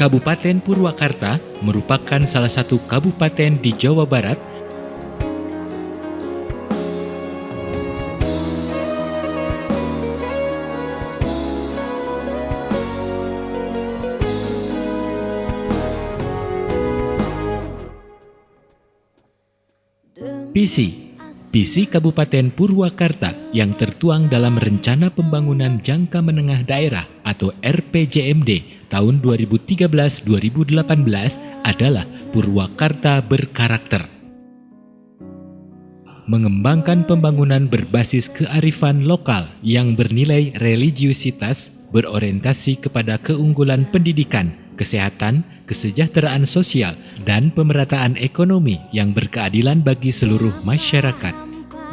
Kabupaten Purwakarta merupakan salah satu kabupaten di Jawa Barat Visi Kabupaten Purwakarta yang tertuang dalam Rencana Pembangunan Jangka Menengah Daerah atau RPJMD tahun 2013-2018 adalah Purwakarta berkarakter. Mengembangkan pembangunan berbasis kearifan lokal yang bernilai religiusitas, berorientasi kepada keunggulan pendidikan, kesehatan, kesejahteraan sosial, dan pemerataan ekonomi yang berkeadilan bagi seluruh masyarakat.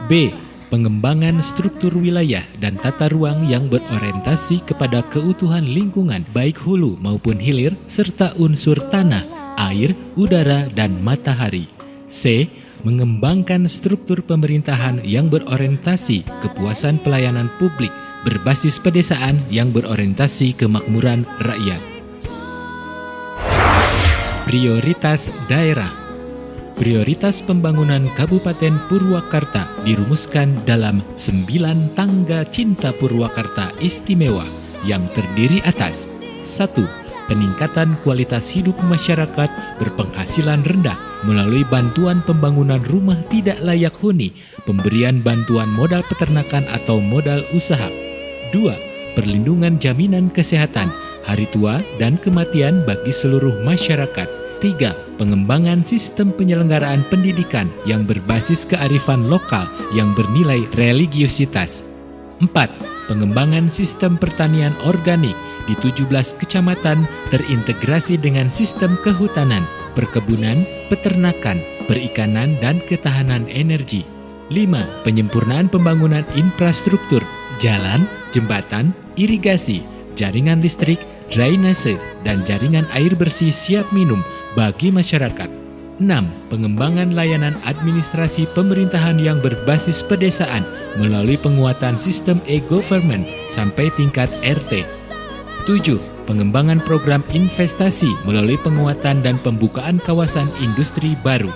B. Pengembangan struktur wilayah dan tata ruang yang berorientasi kepada keutuhan lingkungan baik hulu maupun hilir serta unsur tanah, air, udara, dan matahari. C. Mengembangkan struktur pemerintahan yang berorientasi kepuasan pelayanan publik berbasis pedesaan yang berorientasi kemakmuran rakyat. Prioritas daerah. Prioritas pembangunan Kabupaten Purwakarta dirumuskan dalam 9 tangga cinta Purwakarta istimewa yang terdiri atas 1. Peningkatan kualitas hidup masyarakat berpenghasilan rendah melalui bantuan pembangunan rumah tidak layak huni, pemberian bantuan modal peternakan atau modal usaha. 2. Perlindungan jaminan kesehatan, hari tua dan kematian bagi seluruh masyarakat. 3. Pengembangan sistem penyelenggaraan pendidikan yang berbasis kearifan lokal yang bernilai religiusitas. 4. Pengembangan sistem pertanian organik di 17 kecamatan terintegrasi dengan sistem kehutanan, perkebunan, peternakan, perikanan, dan ketahanan energi. 5. Penyempurnaan pembangunan infrastruktur, jalan, jembatan, irigasi, jaringan listrik, drainase, dan jaringan air bersih siap minum bagi masyarakat. 6. Pengembangan layanan administrasi pemerintahan yang berbasis pedesaan melalui penguatan sistem e-government sampai tingkat RT. 7. Pengembangan program investasi melalui penguatan dan pembukaan kawasan industri baru.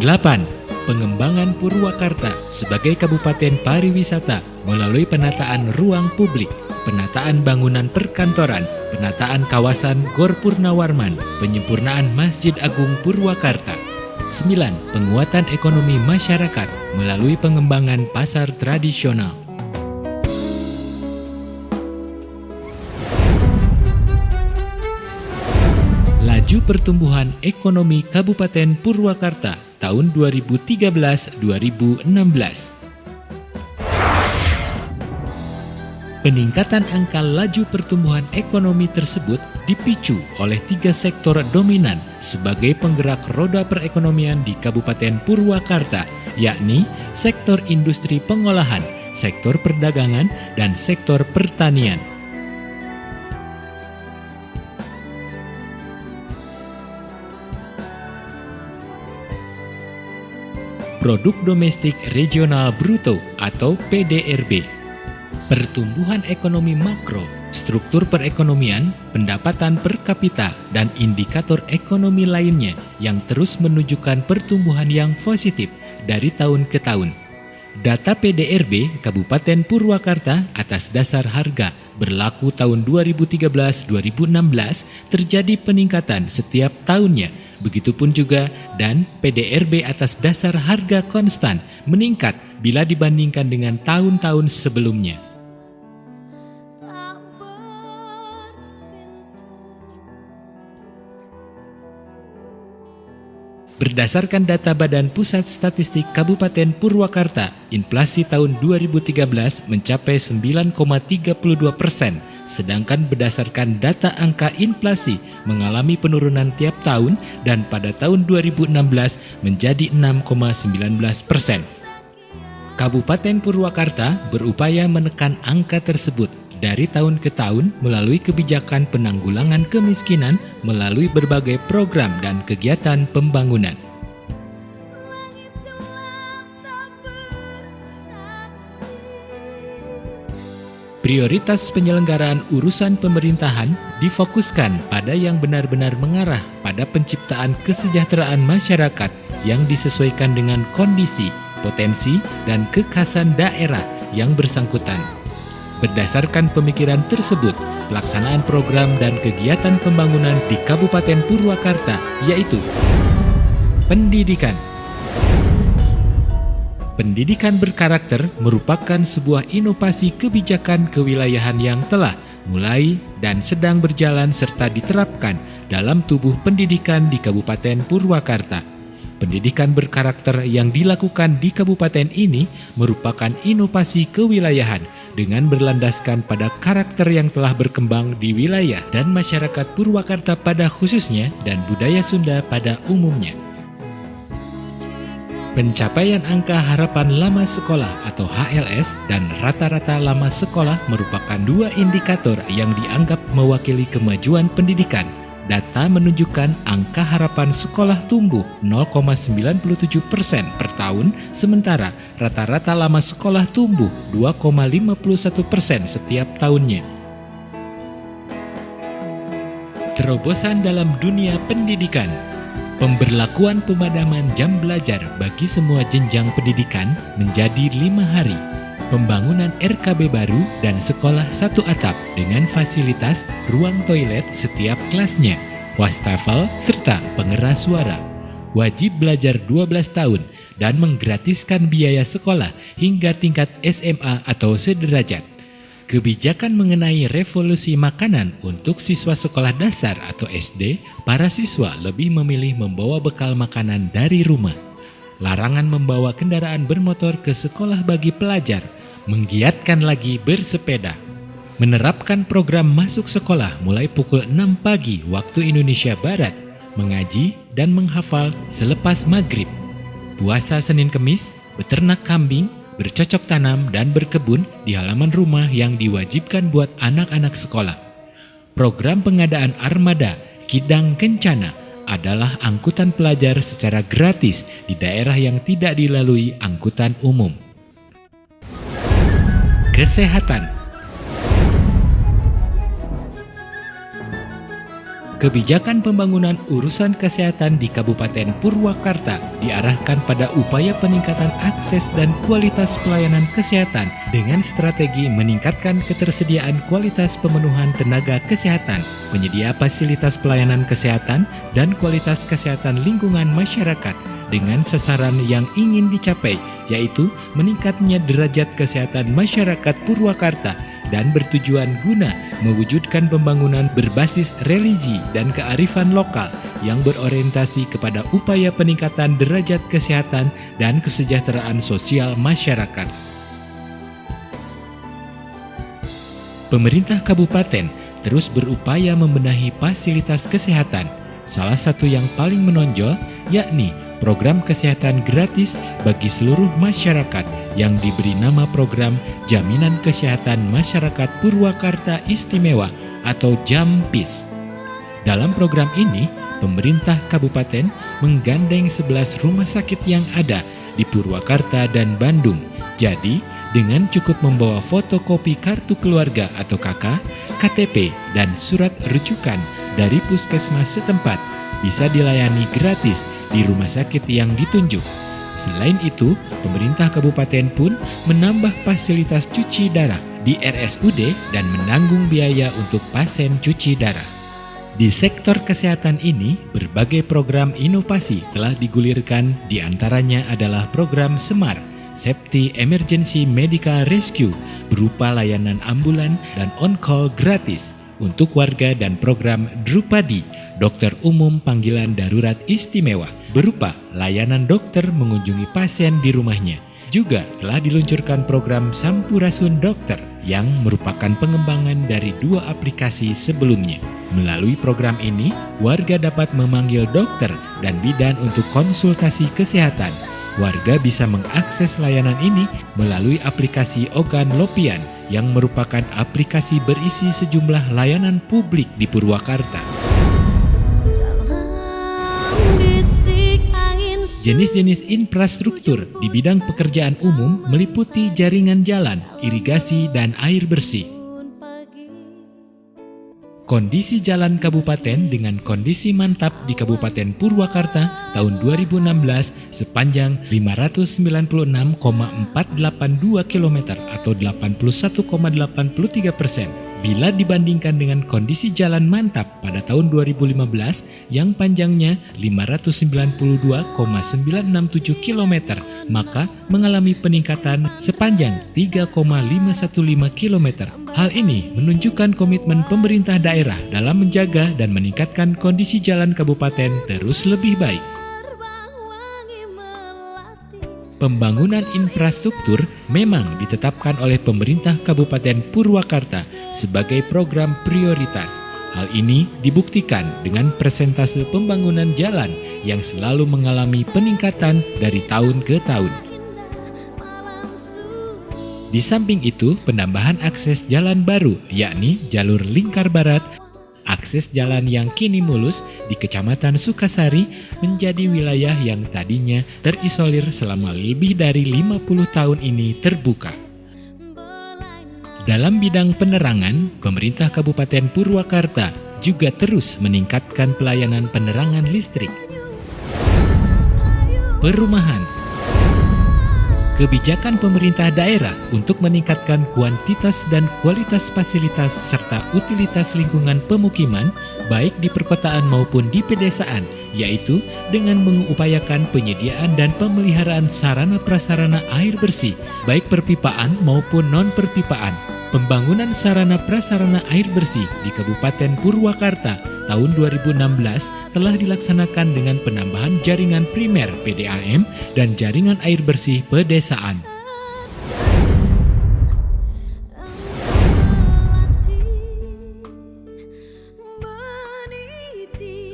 8. Pengembangan Purwakarta sebagai kabupaten pariwisata melalui penataan ruang publik, penataan bangunan perkantoran, penataan kawasan Gor Purnawarman, penyempurnaan Masjid Agung Purwakarta. 9. Penguatan ekonomi masyarakat melalui pengembangan pasar tradisional. Laju pertumbuhan ekonomi Kabupaten Purwakarta tahun 2013-2016. Peningkatan angka laju pertumbuhan ekonomi tersebut dipicu oleh 3 sektor dominan sebagai penggerak roda perekonomian di Kabupaten Purwakarta, yakni sektor industri pengolahan, sektor perdagangan, dan sektor pertanian. Produk Domestik Regional Bruto atau PDRB. Pertumbuhan ekonomi makro, struktur perekonomian, pendapatan per kapita, dan indikator ekonomi lainnya yang terus menunjukkan pertumbuhan yang positif dari tahun ke tahun. Data PDRB Kabupaten Purwakarta atas dasar harga berlaku tahun 2013-2016 terjadi peningkatan setiap tahunnya. Begitupun juga dan PDRB atas dasar harga konstan meningkat bila dibandingkan dengan tahun-tahun sebelumnya. Berdasarkan data Badan Pusat Statistik Kabupaten Purwakarta, inflasi tahun 2013 mencapai 9,32%, sedangkan berdasarkan data angka inflasi mengalami penurunan tiap tahun dan pada tahun 2016 menjadi 6,19%. Kabupaten Purwakarta berupaya menekan angka tersebut dari tahun ke tahun melalui kebijakan penanggulangan kemiskinan melalui berbagai program dan kegiatan pembangunan. Prioritas penyelenggaraan urusan pemerintahan difokuskan pada yang benar-benar mengarah pada penciptaan kesejahteraan masyarakat yang disesuaikan dengan kondisi, potensi, dan kekhasan daerah yang bersangkutan. Berdasarkan pemikiran tersebut, pelaksanaan program dan kegiatan pembangunan di Kabupaten Purwakarta yaitu pendidikan. Pendidikan berkarakter merupakan sebuah inovasi kebijakan kewilayahan yang telah mulai dan sedang berjalan serta diterapkan dalam tubuh pendidikan di Kabupaten Purwakarta. Pendidikan berkarakter yang dilakukan di kabupaten ini merupakan inovasi kewilayahan dengan berlandaskan pada karakter yang telah berkembang di wilayah dan masyarakat Purwakarta pada khususnya dan budaya Sunda pada umumnya. Pencapaian angka harapan lama sekolah atau HLS dan rata-rata lama sekolah merupakan 2 indikator yang dianggap mewakili kemajuan pendidikan. Data menunjukkan angka harapan sekolah tumbuh 0,97% per tahun, sementara rata-rata lama sekolah tumbuh 2,51% setiap tahunnya. Terobosan dalam dunia pendidikan. Pemberlakuan pemadaman jam belajar bagi semua jenjang pendidikan menjadi 5 hari. Pembangunan RKB baru dan sekolah satu atap dengan fasilitas ruang toilet setiap kelasnya, wastafel serta pengeras suara. Wajib belajar 12 tahun dan menggratiskan biaya sekolah hingga tingkat SMA atau sederajat. Kebijakan mengenai revolusi makanan untuk siswa sekolah dasar atau SD, para siswa lebih memilih membawa bekal makanan dari rumah. Larangan membawa kendaraan bermotor ke sekolah bagi pelajar, menggiatkan lagi bersepeda. Menerapkan program masuk sekolah mulai pukul 6 pagi waktu Indonesia Barat, mengaji dan menghafal selepas maghrib. Puasa Senin Kemis, beternak kambing, bercocok tanam dan berkebun di halaman rumah yang diwajibkan buat anak-anak sekolah. Program pengadaan armada Kidang Kencana adalah angkutan pelajar secara gratis di daerah yang tidak dilalui angkutan umum. Kesehatan. Kebijakan pembangunan urusan kesehatan di Kabupaten Purwakarta diarahkan pada upaya peningkatan akses dan kualitas pelayanan kesehatan dengan strategi meningkatkan ketersediaan kualitas pemenuhan tenaga kesehatan, penyedia fasilitas pelayanan kesehatan, dan kualitas kesehatan lingkungan masyarakat dengan sasaran yang ingin dicapai, yaitu meningkatnya derajat kesehatan masyarakat Purwakarta dan bertujuan guna mewujudkan pembangunan berbasis religi dan kearifan lokal yang berorientasi kepada upaya peningkatan derajat kesehatan dan kesejahteraan sosial masyarakat. Pemerintah kabupaten terus berupaya membenahi fasilitas kesehatan. Salah satu yang paling menonjol yakni program kesehatan gratis bagi seluruh masyarakat yang diberi nama program Jaminan Kesehatan Masyarakat Purwakarta Istimewa atau JAMPIS. Dalam program ini, pemerintah kabupaten menggandeng 11 rumah sakit yang ada di Purwakarta dan Bandung. Jadi, dengan cukup membawa fotokopi kartu keluarga atau KK, KTP, dan surat rujukan dari puskesmas setempat, bisa dilayani gratis di rumah sakit yang ditunjuk. Selain itu, pemerintah kabupaten pun menambah fasilitas cuci darah di RSUD dan menanggung biaya untuk pasien cuci darah. Di sektor kesehatan ini, berbagai program inovasi telah digulirkan, diantaranya adalah program SEMAR, Safety Emergency Medical Rescue, berupa layanan ambulan dan on-call gratis untuk warga, dan program Drupadi, Dokter Umum Panggilan Darurat Istimewa, berupa layanan dokter mengunjungi pasien di rumahnya. Juga telah diluncurkan program Sampurasun Dokter yang merupakan pengembangan dari 2 aplikasi sebelumnya. Melalui program ini, warga dapat memanggil dokter dan bidan untuk konsultasi kesehatan. Warga bisa mengakses layanan ini melalui aplikasi Ogan Lopian yang merupakan aplikasi berisi sejumlah layanan publik di Purwakarta. Jenis-jenis infrastruktur di bidang pekerjaan umum meliputi jaringan jalan, irigasi, dan air bersih. Kondisi jalan kabupaten dengan kondisi mantap di Kabupaten Purwakarta tahun 2016 sepanjang 596,482 km atau 81,83%. Bila dibandingkan dengan kondisi jalan mantap pada tahun 2015 yang panjangnya 592,967 km, maka mengalami peningkatan sepanjang 3,515 km. Hal ini menunjukkan komitmen pemerintah daerah dalam menjaga dan meningkatkan kondisi jalan kabupaten terus lebih baik. Pembangunan infrastruktur memang ditetapkan oleh pemerintah Kabupaten Purwakarta sebagai program prioritas. Hal ini dibuktikan dengan persentase pembangunan jalan yang selalu mengalami peningkatan dari tahun ke tahun. Di samping itu, penambahan akses jalan baru, yakni jalur lingkar barat, akses jalan yang kini mulus di Kecamatan Sukasari menjadi wilayah yang tadinya terisolir selama lebih dari 50 tahun ini terbuka. Dalam bidang penerangan, pemerintah Kabupaten Purwakarta juga terus meningkatkan pelayanan penerangan listrik. Perumahan. Kebijakan pemerintah daerah untuk meningkatkan kuantitas dan kualitas fasilitas serta utilitas lingkungan pemukiman baik di perkotaan maupun di pedesaan, yaitu dengan mengupayakan penyediaan dan pemeliharaan sarana prasarana air bersih baik perpipaan maupun non-perpipaan. Pembangunan sarana prasarana air bersih di Kabupaten Purwakarta tahun 2016 telah dilaksanakan dengan penambahan jaringan primer PDAM dan jaringan air bersih pedesaan.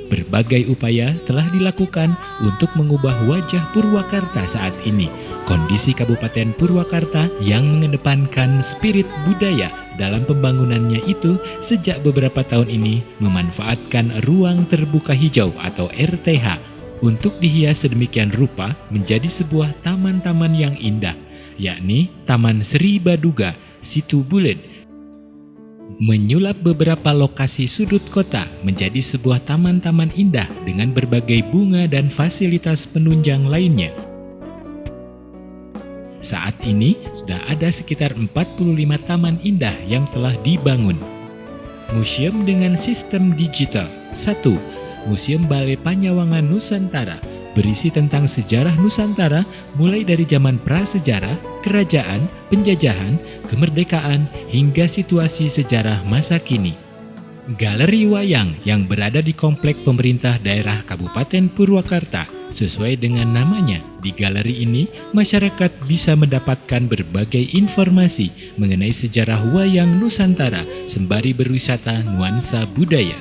Berbagai upaya telah dilakukan untuk mengubah wajah Purwakarta saat ini. Kondisi Kabupaten Purwakarta yang mengedepankan spirit budaya dalam pembangunannya itu sejak beberapa tahun ini memanfaatkan ruang terbuka hijau atau RTH untuk dihias sedemikian rupa menjadi sebuah taman-taman yang indah, yakni Taman Sri Baduga, Situ Bulet. Menyulap beberapa lokasi sudut kota menjadi sebuah taman-taman indah dengan berbagai bunga dan fasilitas penunjang lainnya. Saat ini sudah ada sekitar 45 taman indah yang telah dibangun. Museum dengan sistem digital. 1. Museum Balai Panyawangan Nusantara berisi tentang sejarah Nusantara mulai dari zaman prasejarah, kerajaan, penjajahan, kemerdekaan, hingga situasi sejarah masa kini. Galeri Wayang yang berada di komplek pemerintah daerah Kabupaten Purwakarta. Sesuai dengan namanya, di galeri ini masyarakat bisa mendapatkan berbagai informasi mengenai sejarah wayang Nusantara sembari berwisata nuansa budaya.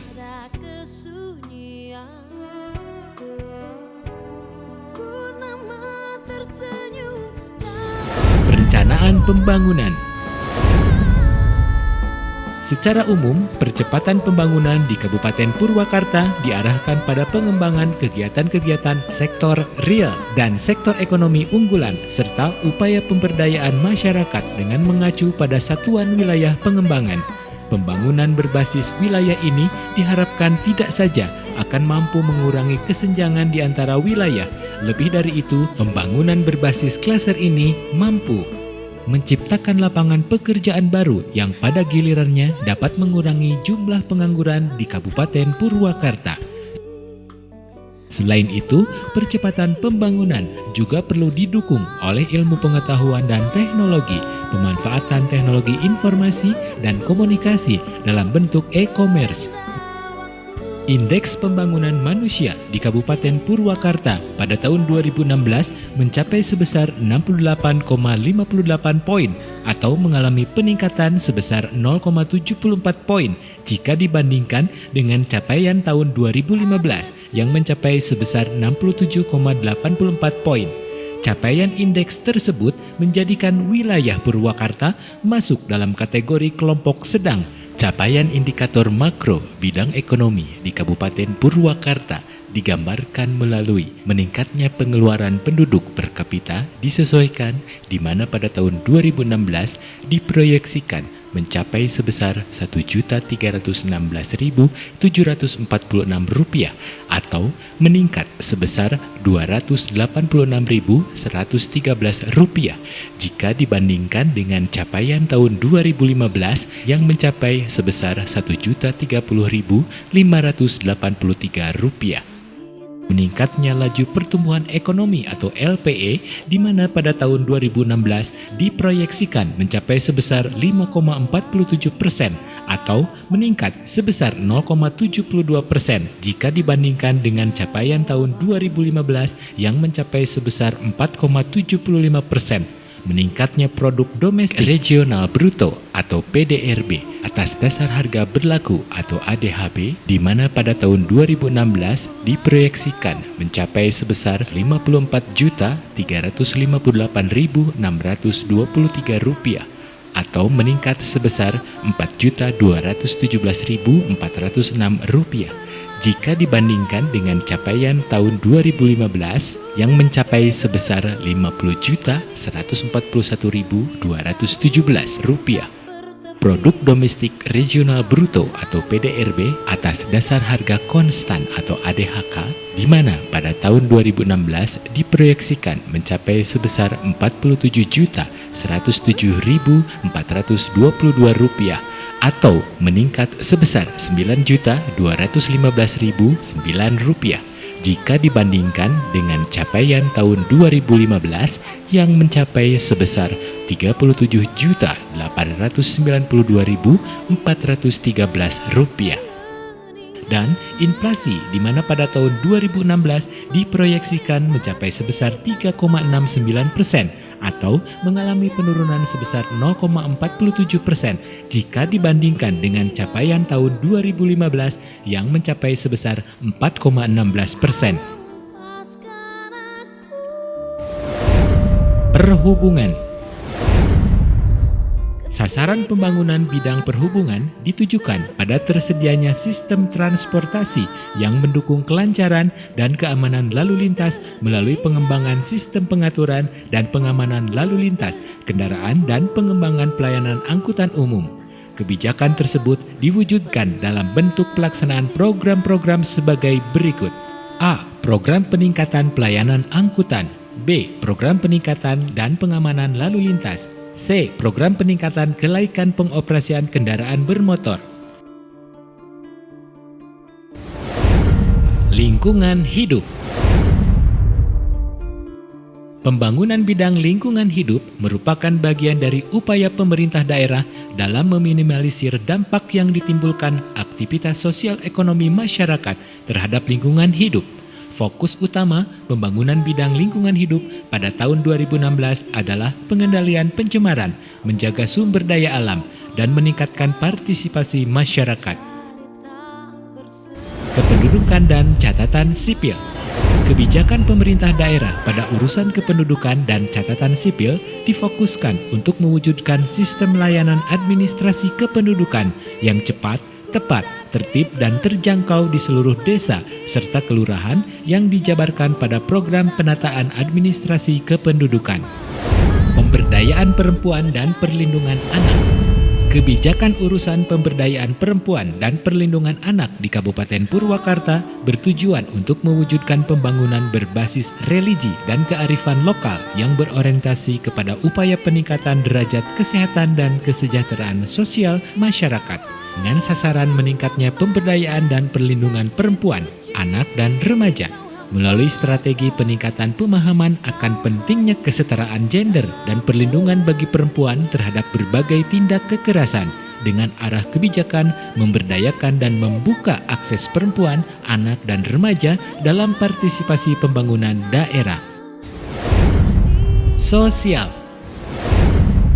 Perencanaan pembangunan. Secara umum, percepatan pembangunan di Kabupaten Purwakarta diarahkan pada pengembangan kegiatan-kegiatan sektor real dan sektor ekonomi unggulan serta upaya pemberdayaan masyarakat dengan mengacu pada satuan wilayah pengembangan. Pembangunan berbasis wilayah ini diharapkan tidak saja akan mampu mengurangi kesenjangan di antara wilayah, lebih dari itu, pembangunan berbasis klaster ini mampu menciptakan lapangan pekerjaan baru yang pada gilirannya dapat mengurangi jumlah pengangguran di Kabupaten Purwakarta. Selain itu, percepatan pembangunan juga perlu didukung oleh ilmu pengetahuan dan teknologi, pemanfaatan teknologi informasi dan komunikasi dalam bentuk e-commerce. Indeks pembangunan manusia di Kabupaten Purwakarta pada tahun 2016 mencapai sebesar 68,58 poin atau mengalami peningkatan sebesar 0,74 poin jika dibandingkan dengan capaian tahun 2015 yang mencapai sebesar 67,84 poin. Capaian indeks tersebut menjadikan wilayah Purwakarta masuk dalam kategori kelompok sedang. Capaian indikator makro bidang ekonomi di Kabupaten Purwakarta digambarkan melalui meningkatnya pengeluaran penduduk per kapita disesuaikan di mana pada tahun 2016 diproyeksikan mencapai sebesar Rp1.316.746 atau meningkat sebesar Rp286.113 jika dibandingkan dengan capaian tahun 2015 yang mencapai sebesar Rp1.030.583. Meningkatnya laju pertumbuhan ekonomi atau LPE di mana pada tahun 2016 diproyeksikan mencapai sebesar 5,47% atau meningkat sebesar 0,72% jika dibandingkan dengan capaian tahun 2015 yang mencapai sebesar 4,75%. Meningkatnya produk domestik regional bruto atau PDRB atas dasar harga berlaku atau ADHB di mana pada tahun 2016 diproyeksikan mencapai sebesar Rp54.358.623 atau meningkat sebesar Rp4.217.406 jika dibandingkan dengan capaian tahun 2015 yang mencapai sebesar Rp50.141.217. Produk domestik regional bruto atau PDRB atas dasar harga konstan atau ADHK di mana pada tahun 2016 diproyeksikan mencapai sebesar Rp47.107.422 atau meningkat sebesar Rp9.215.009 jika dibandingkan dengan capaian tahun 2015 yang mencapai sebesar Rp38.892.413. Dan inflasi di mana pada tahun 2016 diproyeksikan mencapai sebesar 3,69% atau mengalami penurunan sebesar 0,47% jika dibandingkan dengan capaian tahun 2015 yang mencapai sebesar 4,16%. Perhubungan. Sasaran pembangunan bidang perhubungan ditujukan pada tersedianya sistem transportasi yang mendukung kelancaran dan keamanan lalu lintas melalui pengembangan sistem pengaturan dan pengamanan lalu lintas kendaraan dan pengembangan pelayanan angkutan umum. Kebijakan tersebut diwujudkan dalam bentuk pelaksanaan program-program sebagai berikut. A. Program peningkatan pelayanan angkutan. B. Program peningkatan dan pengamanan lalu lintas. C. Program peningkatan kelaikan pengoperasian kendaraan bermotor. Lingkungan hidup. Pembangunan bidang lingkungan hidup merupakan bagian dari upaya pemerintah daerah dalam meminimalisir dampak yang ditimbulkan aktivitas sosial ekonomi masyarakat terhadap lingkungan hidup. Fokus utama pembangunan bidang lingkungan hidup pada tahun 2016 adalah pengendalian pencemaran, menjaga sumber daya alam, dan meningkatkan partisipasi masyarakat. Kependudukan dan catatan sipil. Kebijakan pemerintah daerah pada urusan kependudukan dan catatan sipil difokuskan untuk mewujudkan sistem layanan administrasi kependudukan yang cepat, tepat, tertib, dan terjangkau di seluruh desa serta kelurahan yang dijabarkan pada program penataan administrasi kependudukan. Pemberdayaan perempuan dan perlindungan anak. Kebijakan urusan pemberdayaan perempuan dan perlindungan anak di Kabupaten Purwakarta bertujuan untuk mewujudkan pembangunan berbasis religi dan kearifan lokal yang berorientasi kepada upaya peningkatan derajat kesehatan dan kesejahteraan sosial masyarakat dengan sasaran meningkatnya pemberdayaan dan perlindungan perempuan, anak, dan remaja. Melalui strategi peningkatan pemahaman akan pentingnya kesetaraan gender dan perlindungan bagi perempuan terhadap berbagai tindak kekerasan dengan arah kebijakan memberdayakan dan membuka akses perempuan, anak, dan remaja dalam partisipasi pembangunan daerah. Sosial.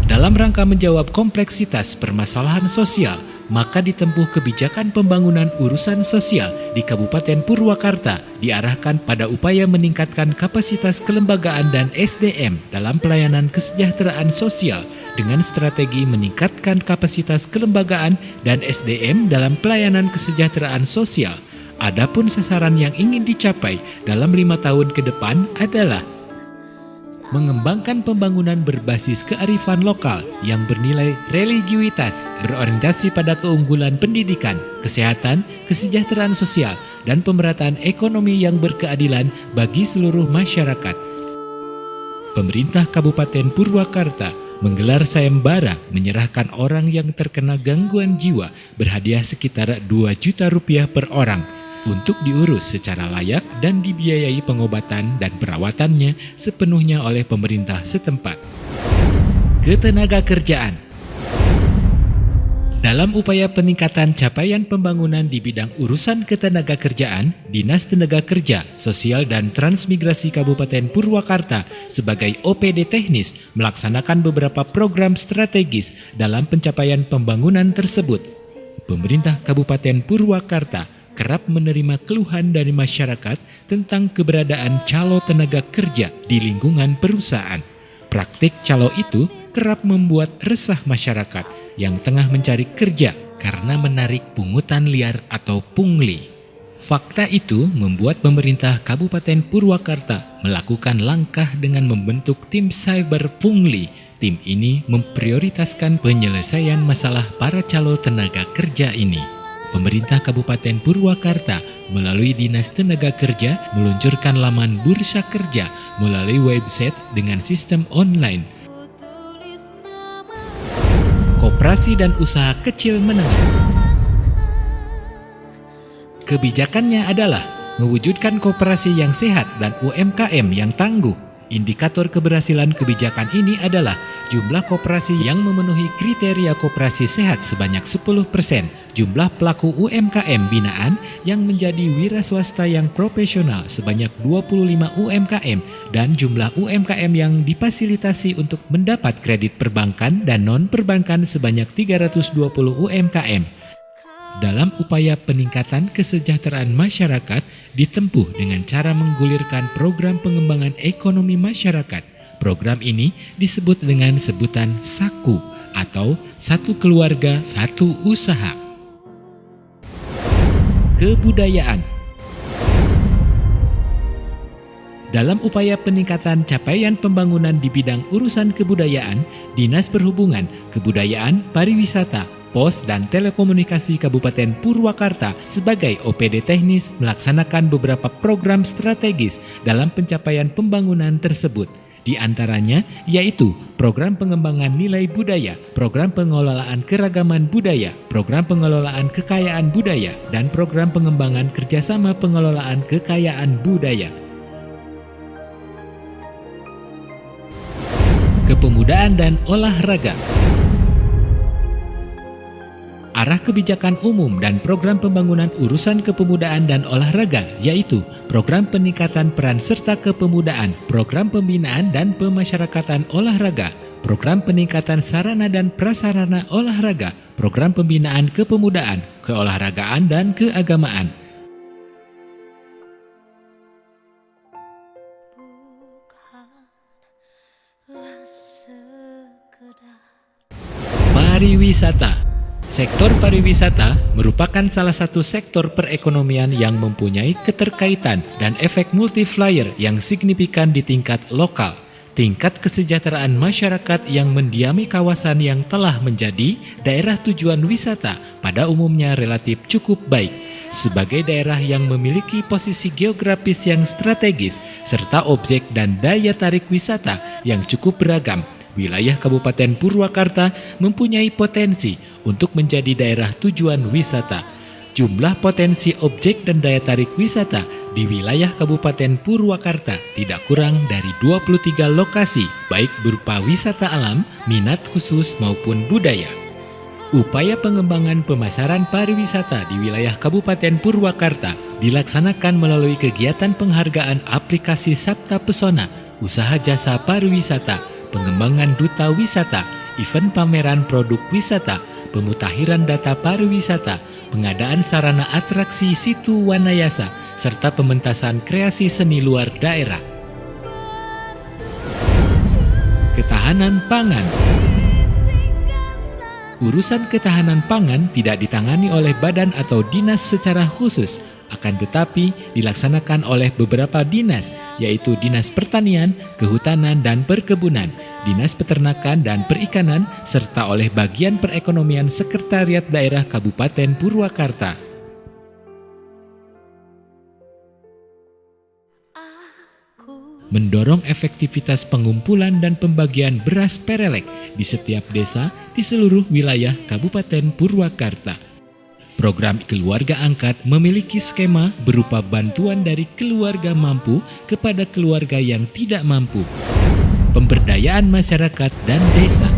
Dalam rangka menjawab kompleksitas permasalahan sosial, maka ditempuh kebijakan pembangunan urusan sosial di Kabupaten Purwakarta diarahkan pada upaya meningkatkan kapasitas kelembagaan dan SDM dalam pelayanan kesejahteraan sosial dengan strategi meningkatkan kapasitas kelembagaan dan SDM dalam pelayanan kesejahteraan sosial. Adapun sasaran yang ingin dicapai dalam 5 tahun ke depan adalah mengembangkan pembangunan berbasis kearifan lokal yang bernilai religiuitas, berorientasi pada keunggulan pendidikan, kesehatan, kesejahteraan sosial, dan pemerataan ekonomi yang berkeadilan bagi seluruh masyarakat. Pemerintah Kabupaten Purwakarta menggelar sayembara menyerahkan orang yang terkena gangguan jiwa berhadiah sekitar 2 juta rupiah per orang untuk diurus secara layak dan dibiayai pengobatan dan perawatannya sepenuhnya oleh pemerintah setempat. Ketenagakerjaan. Dalam upaya peningkatan capaian pembangunan di bidang urusan ketenagakerjaan, Dinas Tenaga Kerja, Sosial dan Transmigrasi Kabupaten Purwakarta sebagai OPD teknis melaksanakan beberapa program strategis dalam pencapaian pembangunan tersebut. Pemerintah Kabupaten Purwakarta kerap menerima keluhan dari masyarakat tentang keberadaan calo tenaga kerja di lingkungan perusahaan. Praktik calo itu kerap membuat resah masyarakat yang tengah mencari kerja karena menarik pungutan liar atau pungli. Fakta itu membuat pemerintah Kabupaten Purwakarta melakukan langkah dengan membentuk tim cyber pungli. Tim ini memprioritaskan penyelesaian masalah para calo tenaga kerja ini. Pemerintah Kabupaten Purwakarta melalui Dinas Tenaga Kerja meluncurkan laman Bursa Kerja melalui website dengan sistem online. Koperasi dan usaha kecil menengah. Kebijakannya adalah mewujudkan koperasi yang sehat dan UMKM yang tangguh. Indikator keberhasilan kebijakan ini adalah jumlah koperasi yang memenuhi kriteria koperasi sehat sebanyak 10%, jumlah pelaku UMKM binaan yang menjadi wira swasta yang profesional sebanyak 25 UMKM, dan jumlah UMKM yang difasilitasi untuk mendapat kredit perbankan dan non-perbankan sebanyak 320 UMKM. Dalam upaya peningkatan kesejahteraan masyarakat ditempuh dengan cara menggulirkan program pengembangan ekonomi masyarakat. Program ini disebut dengan sebutan SAKU atau Satu Keluarga Satu Usaha. Kebudayaan. Dalam upaya peningkatan capaian pembangunan di bidang urusan kebudayaan, Dinas Perhubungan, Kebudayaan, Pariwisata, Pos dan Telekomunikasi Kabupaten Purwakarta sebagai OPD teknis melaksanakan beberapa program strategis dalam pencapaian pembangunan tersebut. Di antaranya yaitu program pengembangan nilai budaya, program pengelolaan keragaman budaya, program pengelolaan kekayaan budaya, dan program pengembangan kerjasama pengelolaan kekayaan budaya. Kepemudaan dan olahraga. Arah kebijakan umum dan program pembangunan urusan kepemudaan dan olahraga yaitu program peningkatan peran serta kepemudaan, program pembinaan dan pemasyarakatan olahraga, program peningkatan sarana dan prasarana olahraga, program pembinaan kepemudaan, keolahragaan dan keagamaan. Pariwisata. Sektor pariwisata merupakan salah satu sektor perekonomian yang mempunyai keterkaitan dan efek multiplier yang signifikan di tingkat lokal. Tingkat kesejahteraan masyarakat yang mendiami kawasan yang telah menjadi daerah tujuan wisata pada umumnya relatif cukup baik. Sebagai daerah yang memiliki posisi geografis yang strategis serta objek dan daya tarik wisata yang cukup beragam, wilayah Kabupaten Purwakarta mempunyai potensi untuk menjadi daerah tujuan wisata. Jumlah potensi objek dan daya tarik wisata di wilayah Kabupaten Purwakarta tidak kurang dari 23 lokasi, baik berupa wisata alam, minat khusus maupun budaya. Upaya pengembangan pemasaran pariwisata di wilayah Kabupaten Purwakarta dilaksanakan melalui kegiatan penghargaan aplikasi Sabta Pesona, usaha jasa pariwisata, pengembangan duta wisata, event pameran produk wisata, pemutakhiran data pariwisata, pengadaan sarana atraksi situ Wanayasa, serta pementasan kreasi seni luar daerah. Ketahanan pangan. Urusan ketahanan pangan tidak ditangani oleh badan atau dinas secara khusus, akan tetapi dilaksanakan oleh beberapa dinas, yaitu Dinas Pertanian, Kehutanan dan Perkebunan, Dinas Peternakan dan Perikanan, serta oleh Bagian Perekonomian Sekretariat Daerah Kabupaten Purwakarta. Mendorong efektivitas pengumpulan dan pembagian beras perelek di setiap desa di seluruh wilayah Kabupaten Purwakarta. Program Keluarga Angkat memiliki skema berupa bantuan dari keluarga mampu kepada keluarga yang tidak mampu, pemberdayaan masyarakat dan desa.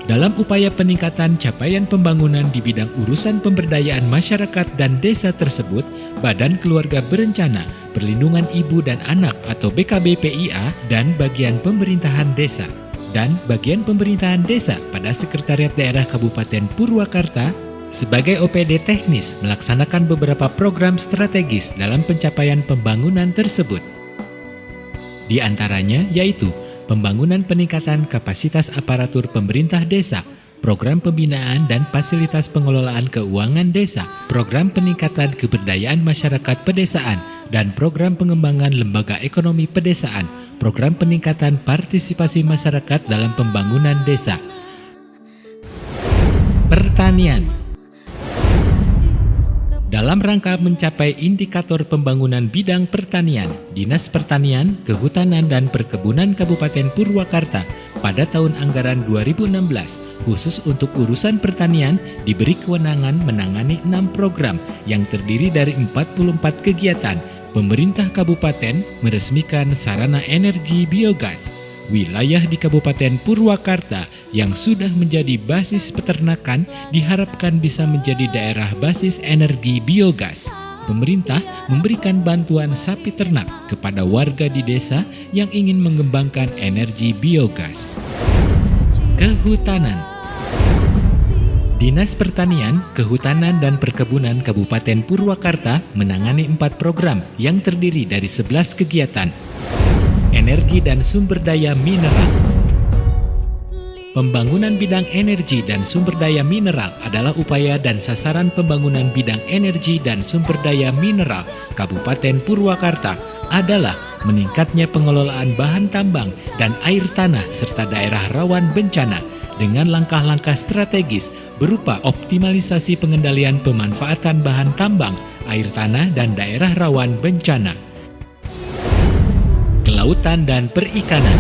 Dalam upaya peningkatan capaian pembangunan di bidang urusan pemberdayaan masyarakat dan desa tersebut, Badan Keluarga Berencana, Perlindungan Ibu dan Anak atau BKBPIA dan Bagian Pemerintahan Desa dan Bagian Pemerintahan Desa pada Sekretariat Daerah Kabupaten Purwakarta sebagai OPD teknis melaksanakan beberapa program strategis dalam pencapaian pembangunan tersebut. Di antaranya yaitu pembangunan peningkatan kapasitas aparatur pemerintah desa, program pembinaan dan fasilitas pengelolaan keuangan desa, program peningkatan keberdayaan masyarakat pedesaan, dan program pengembangan lembaga ekonomi pedesaan, program peningkatan partisipasi masyarakat dalam pembangunan desa. Pertanian. Dalam rangka mencapai indikator pembangunan bidang pertanian, Dinas Pertanian, Kehutanan dan Perkebunan Kabupaten Purwakarta pada tahun anggaran 2016 khusus untuk urusan pertanian diberi kewenangan menangani 6 program yang terdiri dari 44 kegiatan. Pemerintah kabupaten meresmikan sarana energi biogas. Wilayah di Kabupaten Purwakarta yang sudah menjadi basis peternakan diharapkan bisa menjadi daerah basis energi biogas. Pemerintah memberikan bantuan sapi ternak kepada warga di desa yang ingin mengembangkan energi biogas. Kehutanan. Dinas Pertanian, Kehutanan dan Perkebunan Kabupaten Purwakarta menangani 4 program yang terdiri dari 11 kegiatan. Energi dan sumber daya mineral. Pembangunan bidang energi dan sumber daya mineral adalah upaya dan sasaran pembangunan bidang energi dan sumber daya mineral Kabupaten Purwakarta adalah meningkatnya pengelolaan bahan tambang dan air tanah serta daerah rawan bencana dengan langkah-langkah strategis berupa optimalisasi pengendalian pemanfaatan bahan tambang, air tanah dan daerah rawan bencana. Kelautan dan Perikanan.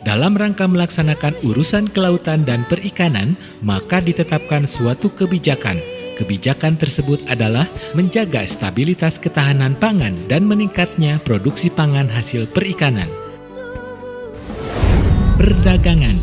Dalam rangka melaksanakan urusan kelautan dan perikanan, maka ditetapkan suatu kebijakan. Kebijakan tersebut adalah menjaga stabilitas ketahanan pangan dan meningkatnya produksi pangan hasil perikanan. perdagangan.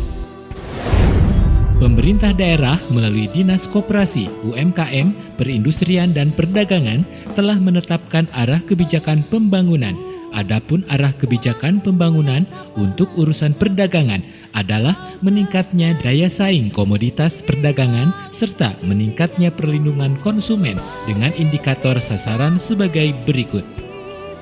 Pemerintah daerah melalui Dinas Koperasi, UMKM, Perindustrian dan Perdagangan telah menetapkan arah kebijakan pembangunan. Adapun arah kebijakan pembangunan untuk urusan perdagangan adalah meningkatnya daya saing komoditas perdagangan serta meningkatnya perlindungan konsumen dengan indikator sasaran sebagai berikut.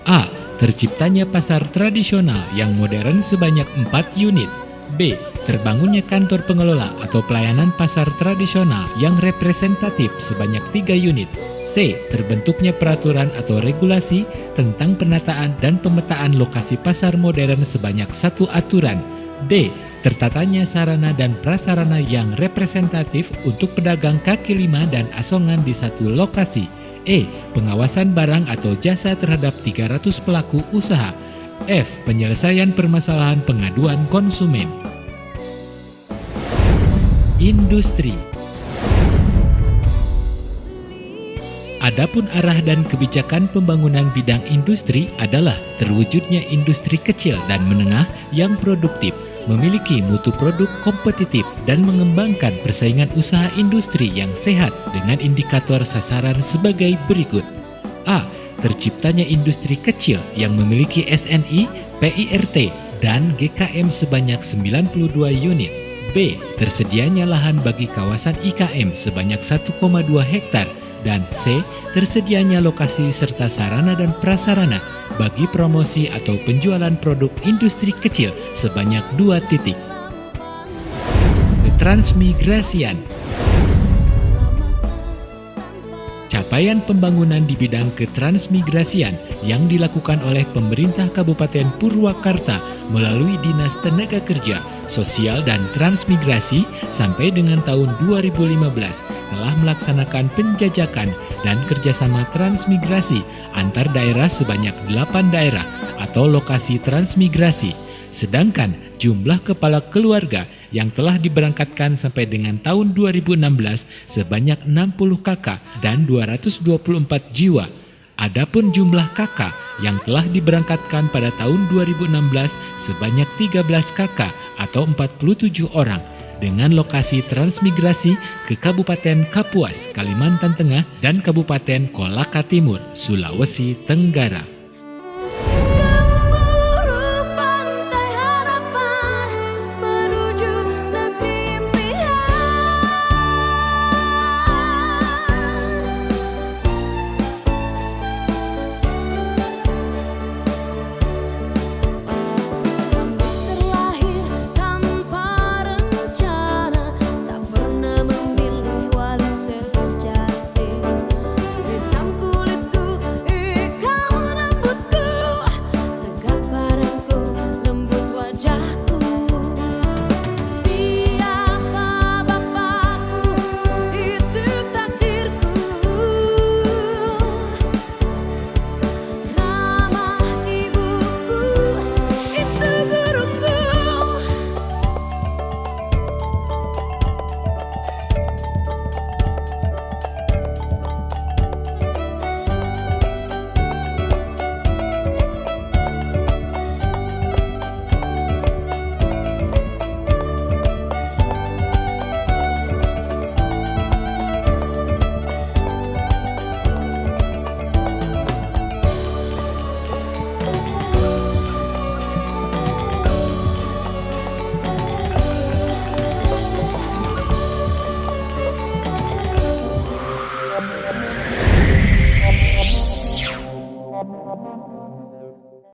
A. Terciptanya pasar tradisional yang modern sebanyak 4 unit. B. Terbangunnya kantor pengelola atau pelayanan pasar tradisional yang representatif sebanyak 3 unit. C. Terbentuknya peraturan atau regulasi tentang penataan dan pemetaan lokasi pasar modern sebanyak 1 aturan. D. Tertatanya sarana dan prasarana yang representatif untuk pedagang kaki lima dan asongan di satu lokasi. E. Pengawasan barang atau jasa terhadap 300 pelaku usaha. F. Penyelesaian permasalahan pengaduan konsumen. Industri. Adapun arah dan kebijakan pembangunan bidang industri adalah terwujudnya industri kecil dan menengah yang produktif, memiliki mutu produk kompetitif dan mengembangkan persaingan usaha industri yang sehat dengan indikator sasaran sebagai berikut. A. Terciptanya industri kecil yang memiliki SNI, PIRT, dan GKM sebanyak 92 unit. B. Tersedianya lahan bagi kawasan IKM sebanyak 1,2 hektar. Dan C. Tersedianya lokasi serta sarana dan prasarana bagi promosi atau penjualan produk industri kecil sebanyak 2 titik. Transmigrasian. Capaian pembangunan di bidang ketransmigrasian yang dilakukan oleh pemerintah Kabupaten Purwakarta melalui Dinas Tenaga Kerja, Sosial dan Transmigrasi sampai dengan tahun 2015 telah melaksanakan penjajakan dan kerjasama transmigrasi antar daerah sebanyak 8 daerah atau lokasi transmigrasi. Sedangkan jumlah kepala keluarga yang telah diberangkatkan sampai dengan tahun 2016 sebanyak 60 kakak dan 224 jiwa. Adapun jumlah kakak yang telah diberangkatkan pada tahun 2016 sebanyak 13 kakak atau 47 orang dengan lokasi transmigrasi ke Kabupaten Kapuas, Kalimantan Tengah dan Kabupaten Kolaka Timur, Sulawesi Tenggara. Thank you.